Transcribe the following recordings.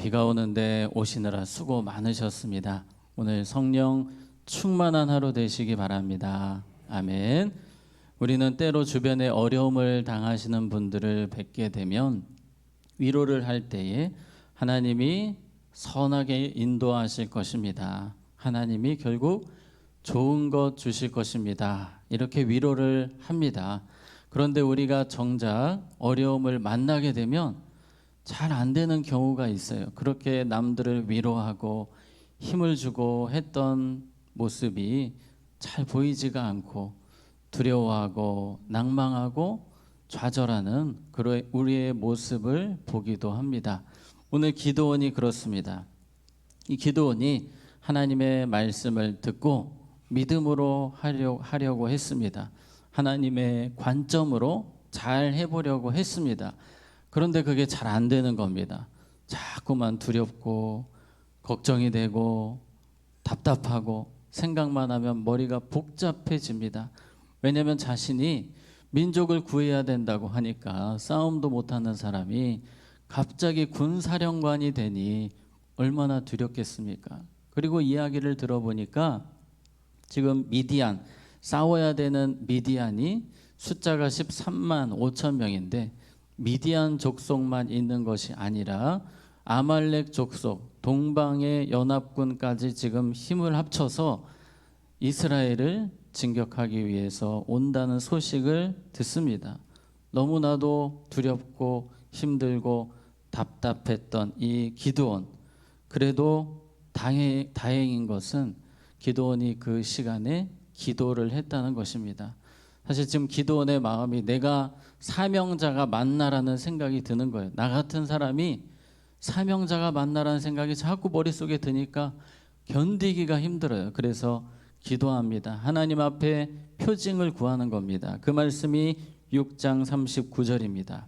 비가 오는데 오시느라 수고 많으셨습니다. 오늘 성령 충만한 하루 되시기 바랍니다. 아멘. 우리는 때로 주변에 어려움을 당하시는 분들을 뵙게 되면 위로를 할 때에 하나님이 선하게 인도하실 것입니다. 하나님이 결국 좋은 것 주실 것입니다. 이렇게 위로를 합니다. 그런데 우리가 정작 어려움을 만나게 되면 잘 안 되는 경우가 있어요. 그렇게 남들을 위로하고 힘을 주고 했던 모습이 잘 보이지가 않고 두려워하고 낭망하고 좌절하는 그런 우리의 모습을 보기도 합니다. 오늘 기드온이 그렇습니다. 이 기드온이 하나님의 말씀을 듣고 믿음으로 하려고 했습니다. 하나님의 관점으로 잘 해보려고 했습니다. 그런데 그게 잘 안 되는 겁니다. 자꾸만 두렵고 걱정이 되고 답답하고 생각만 하면 머리가 복잡해집니다. 왜냐하면 자신이 민족을 구해야 된다고 하니까 싸움도 못하는 사람이 갑자기 군사령관이 되니 얼마나 두렵겠습니까? 그리고 이야기를 들어보니까 지금 미디안, 싸워야 되는 미디안이 숫자가 13만 5천 명인데 미디안 족속만 있는 것이 아니라 아말렉 족속, 동방의 연합군까지 지금 힘을 합쳐서 이스라엘을 진격하기 위해서 온다는 소식을 듣습니다. 너무나도 두렵고 힘들고 답답했던 이 기드온, 그래도 다행인 것은 기드온이 그 시간에 기도를 했다는 것입니다. 사실 지금 기드온의 마음이 내가 사명자가 맞나라는 생각이 드는 거예요. 나 같은 사람이 사명자가 맞나라는 생각이 자꾸 머릿속에 드니까 견디기가 힘들어요. 그래서 기도합니다. 하나님 앞에 표징을 구하는 겁니다. 그 말씀이 6장 39절입니다.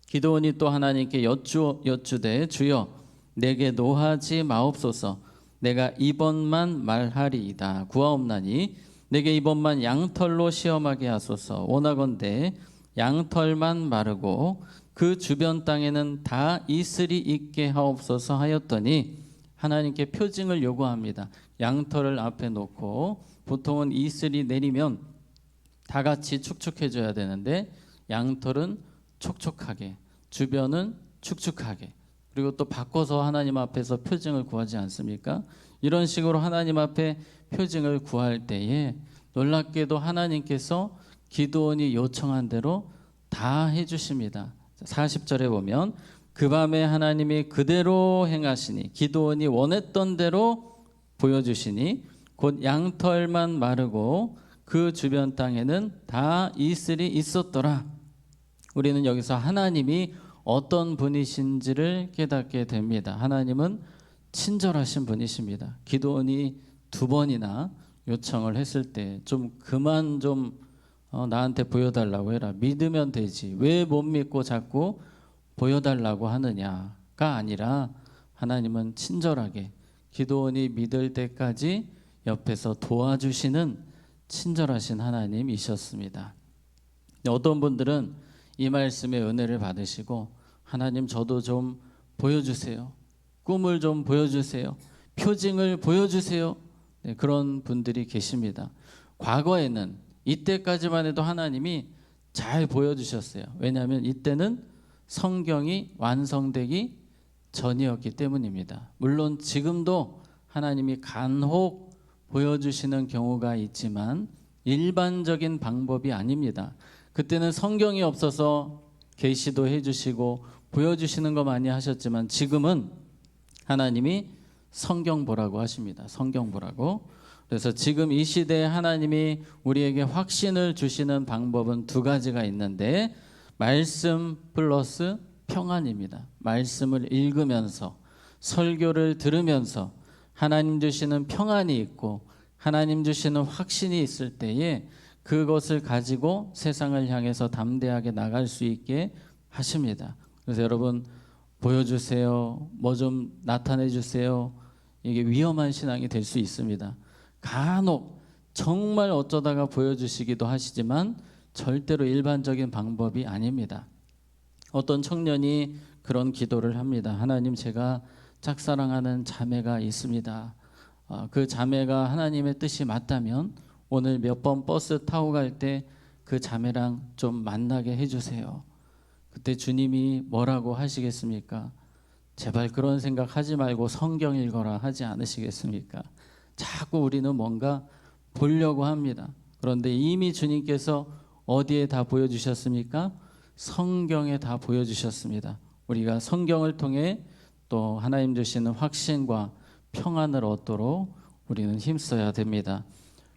기드온이 또 하나님께 여쭈되 주여 내게 노하지 마옵소서. 내가 이번만 말하리이다. 구하옵나니 내게 이번만 양털로 시험하게 하소서. 원하건대 양털만 마르고 그 주변 땅에는 다 이슬이 있게 하옵소서 하였더니 하나님께 표징을 요구합니다. 양털을 앞에 놓고 보통은 이슬이 내리면 다 같이 축축해져야 되는데 양털은 촉촉하게, 주변은 축축하게, 그리고 또 바꿔서 하나님 앞에서 표징을 구하지 않습니까? 이런 식으로 하나님 앞에 표징을 구할 때에 놀랍게도 하나님께서 기드온이 요청한 대로 다 해주십니다. 40절에 보면 그 밤에 하나님이 그대로 행하시니 기드온이 원했던 대로 보여주시니 곧 양털만 마르고 그 주변 땅에는 다 이슬이 있었더라. 우리는 여기서 하나님이 어떤 분이신지를 깨닫게 됩니다. 하나님은 친절하신 분이십니다. 기드온이 2번이나 요청을 했을 때 좀 그만 좀 나한테 보여달라고 해라. 믿으면 되지. 왜 못 믿고 자꾸 보여달라고 하느냐가 아니라 하나님은 친절하게 기드온이 믿을 때까지 옆에서 도와주시는 친절하신 하나님이셨습니다. 어떤 분들은 이 말씀의 은혜를 받으시고 하나님 저도 좀 보여주세요. 꿈을 좀 보여주세요. 표징을 보여주세요. 네, 그런 분들이 계십니다. 과거에는 이때까지만 해도 하나님이 잘 보여주셨어요. 왜냐하면 이때는 성경이 완성되기 전이었기 때문입니다. 물론 지금도 하나님이 간혹 보여주시는 경우가 있지만 일반적인 방법이 아닙니다. 그때는 성경이 없어서 계시도 해주시고 보여주시는 거 많이 하셨지만 지금은 하나님이 성경 보라고 하십니다. 성경 보라고. 그래서 지금 이 시대에 하나님이 우리에게 확신을 주시는 방법은 2가지가 있는데 말씀 플러스 평안입니다. 말씀을 읽으면서 설교를 들으면서 하나님 주시는 평안이 있고 하나님 주시는 확신이 있을 때에 그것을 가지고 세상을 향해서 담대하게 나갈 수 있게 하십니다. 그래서 여러분 보여주세요. 뭐 좀 나타내 주세요. 이게 위험한 신앙이 될 수 있습니다. 간혹 정말 어쩌다가 보여주시기도 하시지만 절대로 일반적인 방법이 아닙니다. 어떤 청년이 그런 기도를 합니다. 하나님, 제가 짝사랑하는 자매가 있습니다. 그 자매가 하나님의 뜻이 맞다면 오늘 몇 번 버스 타고 갈 때 그 자매랑 좀 만나게 해주세요. 그때 주님이 뭐라고 하시겠습니까? 제발 그런 생각 하지 말고 성경 읽어라 하지 않으시겠습니까? 자꾸 우리는 뭔가 보려고 합니다. 그런데 이미 주님께서 어디에 다 보여주셨습니까? 성경에 다 보여주셨습니다. 우리가 성경을 통해 또 하나님 주시는 확신과 평안을 얻도록 우리는 힘써야 됩니다.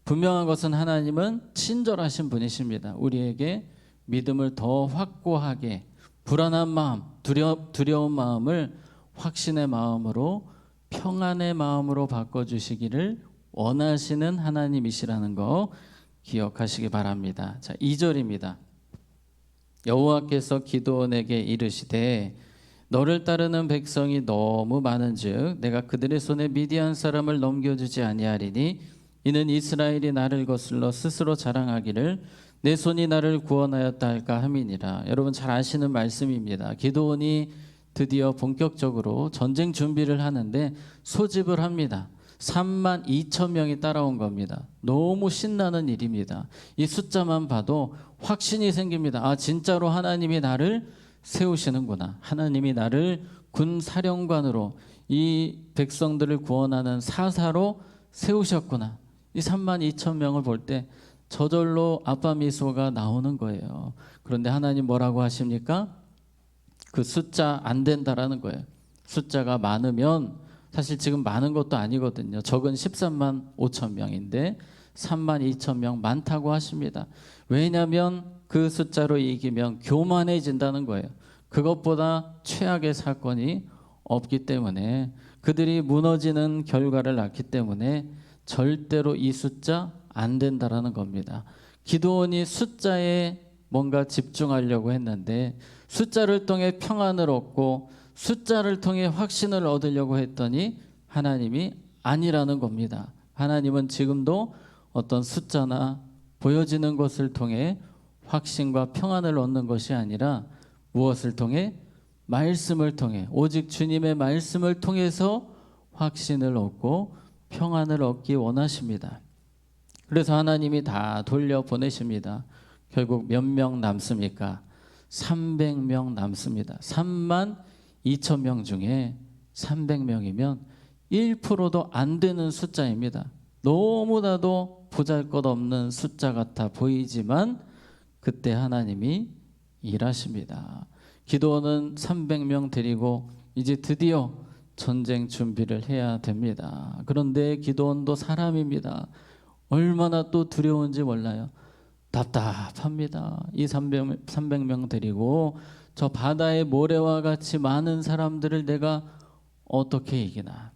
분명한 것은 하나님은 친절하신 분이십니다. 우리에게 믿음을 더 확고하게, 불안한 마음, 두려운 마음을 확신의 마음으로, 평안의 마음으로 바꿔주시기를 원하시는 하나님이시라는 거 기억하시기 바랍니다. 자, 2절입니다. 여호와께서 기드온에게 이르시되 너를 따르는 백성이 너무 많은즉 내가 그들의 손에 미디안 사람을 넘겨주지 아니하리니 이는 이스라엘이 나를 거슬러 스스로 자랑하기를 내 손이 나를 구원하였다 할까 함이니라. 여러분 잘 아시는 말씀입니다. 기드온이 드디어 본격적으로 전쟁 준비를 하는데 소집을 합니다. 3만 2천 명이 따라온 겁니다. 너무 신나는 일입니다. 이 숫자만 봐도 확신이 생깁니다. 진짜로 하나님이 나를 세우시는구나. 하나님이 나를 군 사령관으로, 이 백성들을 구원하는 사사로 세우셨구나. 이 3만 2천 명을 볼 때 저절로 아빠 미소가 나오는 거예요. 그런데 하나님 뭐라고 하십니까? 그 숫자 안 된다라는 거예요. 숫자가 많으면, 사실 지금 많은 것도 아니거든요. 적은 13만 5천 명인데 3만 2천 명 많다고 하십니다. 왜냐하면 그 숫자로 이기면 교만해진다는 거예요. 그것보다 최악의 사건이 없기 때문에, 그들이 무너지는 결과를 낳기 때문에 절대로 이 숫자 안 된다라는 겁니다. 기드온이 숫자에 뭔가 집중하려고 했는데 숫자를 통해 평안을 얻고 숫자를 통해 확신을 얻으려고 했더니 하나님이 아니라는 겁니다. 하나님은 지금도 어떤 숫자나 보여지는 것을 통해 확신과 평안을 얻는 것이 아니라 무엇을 통해? 말씀을 통해, 오직 주님의 말씀을 통해서 확신을 얻고 평안을 얻기 원하십니다. 그래서 하나님이 다 돌려보내십니다. 결국 몇 명 남습니까? 300명 남습니다. 3만 2천 명 중에 300명이면 1%도 안 되는 숫자입니다. 너무나도 보잘것없는 숫자 같아 보이지만 그때 하나님이 일하십니다. 기드온은 300명 데리고 이제 드디어 전쟁 준비를 해야 됩니다. 그런데 기드온도 사람입니다. 얼마나 또 두려운지 몰라요. 답답합니다. 이 300명 데리고 저 바다의 모래와 같이 많은 사람들을 내가 어떻게 이기나.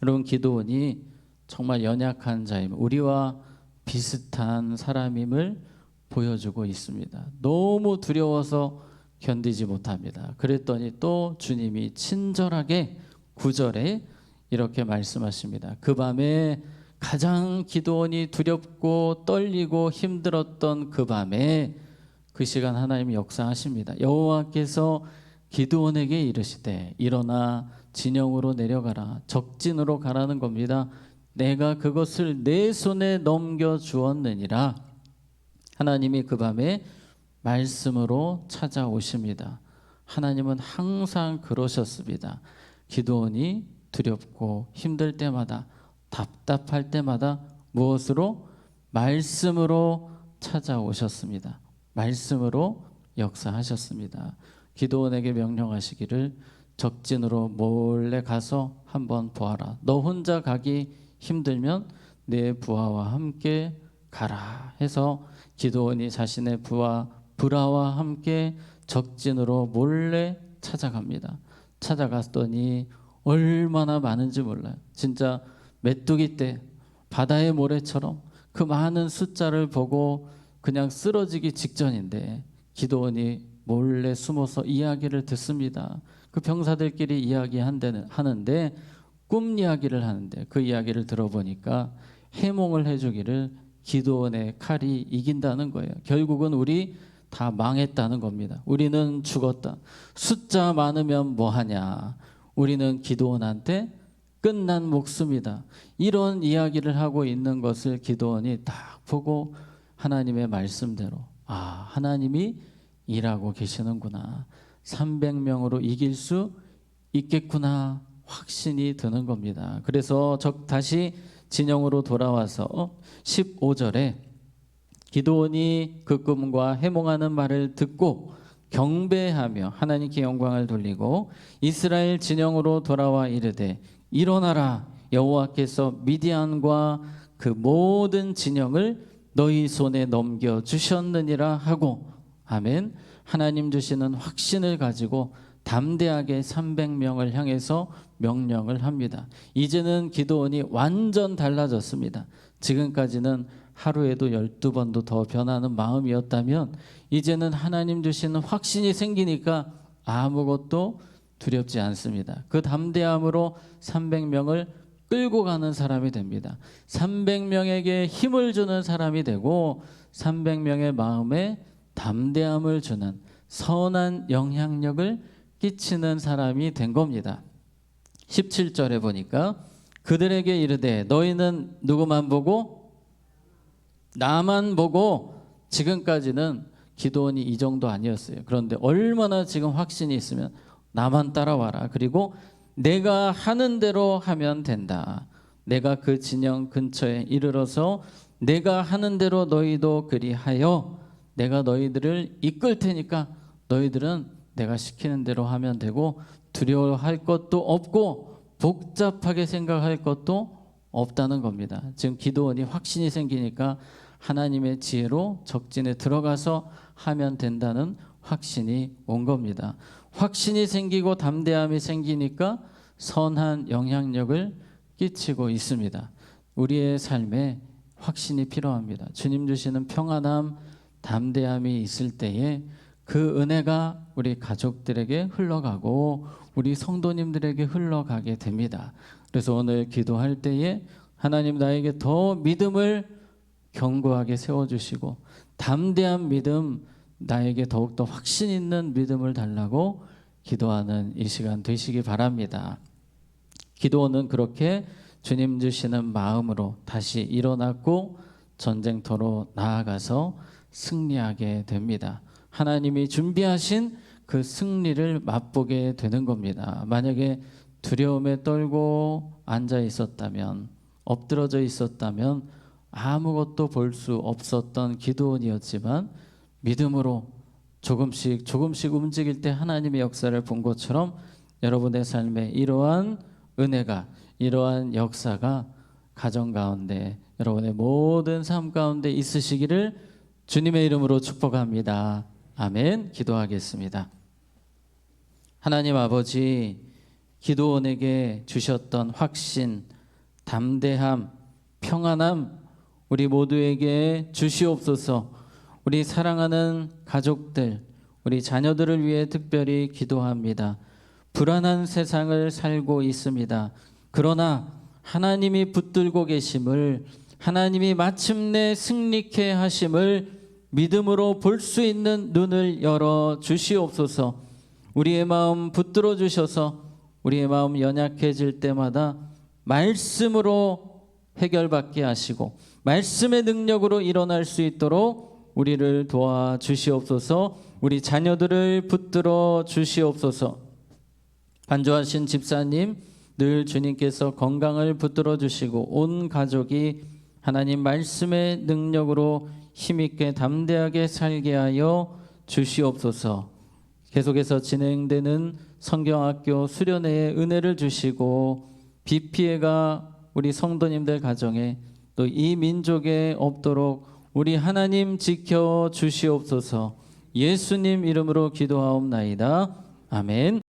여러분, 기드온이 정말 연약한 자임, 우리와 비슷한 사람임을 보여주고 있습니다. 너무 두려워서 견디지 못합니다. 그랬더니 또 주님이 친절하게 9절에 이렇게 말씀하십니다. 그 밤에 가장 기드온이 두렵고 떨리고 힘들었던 그 밤에, 그 시간 하나님이 역사하십니다. 여호와께서 기드온에게 이르시되 일어나 진영으로 내려가라. 적진으로 가라는 겁니다. 내가 그것을 내 손에 넘겨주었느니라. 하나님이 그 밤에 말씀으로 찾아오십니다. 하나님은 항상 그러셨습니다. 기드온이 두렵고 힘들 때마다, 답답할 때마다 무엇으로? 말씀으로 찾아오셨습니다. 말씀으로 역사하셨습니다. 기드온에게 명령하시기를 적진으로 몰래 가서 한번 보아라. 너 혼자 가기 힘들면 내 부하와 함께 가라 해서 기드온이 자신의 부하 브라와 함께 적진으로 몰래 찾아갑니다. 찾아갔더니 얼마나 많은지 몰라요. 진짜 메뚜기 때 바다의 모래처럼 그 많은 숫자를 보고 그냥 쓰러지기 직전인데 기드온이 몰래 숨어서 이야기를 듣습니다. 그 병사들끼리 이야기하는데 꿈 이야기를 하는데, 그 이야기를 들어보니까 해몽을 해주기를 기드온의 칼이 이긴다는 거예요. 결국은 우리 다 망했다는 겁니다. 우리는 죽었다. 숫자 많으면 뭐하냐. 우리는 기드온한테 끝난 목숨이다. 이런 이야기를 하고 있는 것을 기드온이 딱 보고 하나님의 말씀대로 하나님이 일하고 계시는구나. 300명으로 이길 수 있겠구나 확신이 드는 겁니다. 그래서 다시 진영으로 돌아와서 15절에 기드온이 그 꿈과 해몽하는 말을 듣고 경배하며 하나님께 영광을 돌리고 이스라엘 진영으로 돌아와 이르되 일어나라. 여호와께서 미디안과 그 모든 진영을 너희 손에 넘겨주셨느니라 하고 아멘. 하나님 주시는 확신을 가지고 담대하게 300명을 향해서 명령을 합니다. 이제는 기드온이 완전 달라졌습니다. 지금까지는 하루에도 12번도 더 변하는 마음이었다면 이제는 하나님 주시는 확신이 생기니까 아무것도 두렵지 않습니다. 그 담대함으로 300명을 끌고 가는 사람이 됩니다. 300명에게 힘을 주는 사람이 되고 300명의 마음에 담대함을 주는 선한 영향력을 끼치는 사람이 된 겁니다. 17절에 보니까 그들에게 이르되 너희는 누구만 보고? 나만 보고. 지금까지는 기드온이 이 정도 아니었어요. 그런데 얼마나 지금 확신이 있으면 나만 따라와라. 그리고 내가 하는 대로 하면 된다. 내가 그 진영 근처에 이르러서 내가 하는 대로 너희도 그리하여 내가 너희들을 이끌 테니까 너희들은 내가 시키는 대로 하면 되고 두려워할 것도 없고 복잡하게 생각할 것도 없다는 겁니다. 지금 기드온이 확신이 생기니까 하나님의 지혜로 적진에 들어가서 하면 된다는 확신이 온 겁니다. 확신이 생기고 담대함이 생기니까 선한 영향력을 끼치고 있습니다. 우리의 삶에 확신이 필요합니다. 주님 주시는 평안함, 담대함이 있을 때에 그 은혜가 우리 가족들에게 흘러가고 우리 성도님들에게 흘러가게 됩니다. 그래서 오늘 기도할 때에 하나님 나에게 더 믿음을 견고하게 세워주시고 담대한 믿음, 나에게 더욱더 확신 있는 믿음을 달라고 기도하는 이 시간 되시기 바랍니다. 기드온은 그렇게 주님 주시는 마음으로 다시 일어났고 전쟁터로 나아가서 승리하게 됩니다. 하나님이 준비하신 그 승리를 맛보게 되는 겁니다. 만약에 두려움에 떨고 앉아 있었다면, 엎드러져 있었다면 아무것도 볼 수 없었던 기드온이었지만 믿음으로 조금씩 움직일 때 하나님의 역사를 본 것처럼 여러분의 삶에 이러한 은혜가, 이러한 역사가 가정 가운데, 여러분의 모든 삶 가운데 있으시기를 주님의 이름으로 축복합니다. 아멘. 기도하겠습니다. 하나님 아버지, 기드온에게 주셨던 확신, 담대함, 평안함 우리 모두에게 주시옵소서. 우리 사랑하는 가족들, 우리 자녀들을 위해 특별히 기도합니다. 불안한 세상을 살고 있습니다. 그러나 하나님이 붙들고 계심을, 하나님이 마침내 승리케 하심을 믿음으로 볼 수 있는 눈을 열어 주시옵소서. 우리의 마음 붙들어 주셔서 우리의 마음 연약해질 때마다 말씀으로 해결받게 하시고 말씀의 능력으로 일어날 수 있도록 우리를 도와주시옵소서. 우리 자녀들을 붙들어 주시옵소서. 반주하신 집사님, 늘 주님께서 건강을 붙들어 주시고 온 가족이 하나님 말씀의 능력으로 힘있게 담대하게 살게 하여 주시옵소서. 계속해서 진행되는 성경학교 수련회의 은혜를 주시고 비 피해가 우리 성도님들 가정에 또 이 민족에 없도록 우리 하나님 지켜 주시옵소서. 예수님 이름으로 기도하옵나이다. 아멘.